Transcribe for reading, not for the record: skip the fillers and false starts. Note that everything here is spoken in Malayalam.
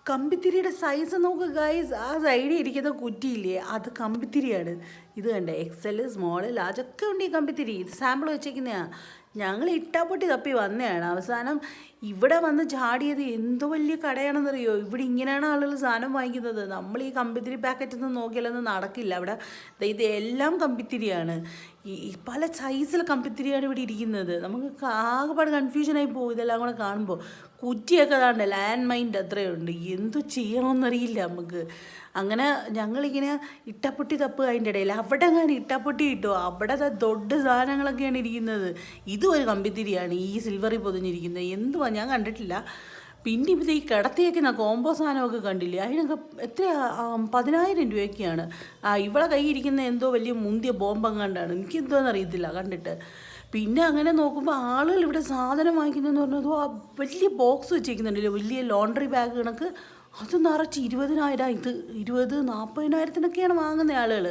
കമ്പിത്തിരിയുടെ സൈസ് നോക്ക് ഗൈസ്. ആ സൈഡിൽ ഇരിക്കുന്ന കുറ്റിയില്ലേ, അത് കമ്പിത്തിരിയാണ്. ഇത് കണ്ടേ, എക്സൽ, സ്മോൾ, ലാർജ് ഒക്കെ ഉണ്ട് ഈ കമ്പിത്തിരി. ഇത് സാമ്പിൾ വെച്ചേക്കുന്നതാണ്. ഞങ്ങൾ ഇട്ടാപ്പൊട്ടി തപ്പി വന്നതാണ്. അവസാനം ഇവിടെ വന്ന് ചാടിയത് എന്ത് വലിയ കടയാണെന്നറിയോ. ഇവിടെ ഇങ്ങനെയാണ് ആളുകൾ സാധനം വാങ്ങിക്കുന്നത്. നമ്മൾ ഈ കമ്പിത്തിരി പാക്കറ്റിൽ നിന്ന് നോക്കിയാലൊന്നും നടക്കില്ല. അവിടെ ഇത് എല്ലാം കമ്പിത്തിരിയാണ്. ഈ പല സൈസിലെ കമ്പിത്തിരിയാണ് ഇവിടെ ഇരിക്കുന്നത്. നമുക്ക് ആകെപ്പാട് കൺഫ്യൂഷനായി പോകും ഇതെല്ലാം കൂടെ കാണുമ്പോൾ. കുറ്റിയൊക്കെ അതാണ്ട് ലാൻഡ് മൈൻഡ് അത്രയുണ്ട്. എന്തു ചെയ്യണമെന്നറിയില്ല നമുക്ക്. അങ്ങനെ ഞങ്ങളിങ്ങനെ ഇട്ടപ്പൊട്ടി തപ്പുക. അതിൻ്റെ ഇടയിൽ അവിടെ ഞാൻ ഇട്ടപ്പൊട്ടി ഇട്ടു. അവിടെ ദൊഡ് സാധനങ്ങളൊക്കെയാണ് ഇരിക്കുന്നത്. ഇതും ഒരു കമ്പിത്തിരിയാണ് ഈ സിൽവറിൽ പൊതിഞ്ഞിരിക്കുന്നത്. എന്തുവാ ഞാൻ കണ്ടിട്ടില്ല. പിന്നെ ഇവിടെ ഈ കിടത്തിയേക്കുന്ന കോംബോ സാധനമൊക്കെ കണ്ടില്ലേ, അതിനൊക്കെ എത്ര 10,000 രൂപയൊക്കെയാണ്. ഇവിടെ കൈ ഇരിക്കുന്ന എന്തോ വലിയ മുന്തിയ ബോംബെങ്ങാണ്ടാണ്. എനിക്കെന്തോന്ന് അറിയത്തില്ല കണ്ടിട്ട്. പിന്നെ അങ്ങനെ നോക്കുമ്പോൾ ആളുകൾ ഇവിടെ സാധനം വാങ്ങിക്കുന്നതെന്ന് പറഞ്ഞത് ആ വലിയ ബോക്സ് വെച്ചേക്കുന്നുണ്ടല്ലോ, വലിയ ലോണ്ടറി ബാഗ് കണക്ക്. അത് നിറച്ച് 20,000. ഇത് 20,000-40,000 വാങ്ങുന്ന ആളുകൾ.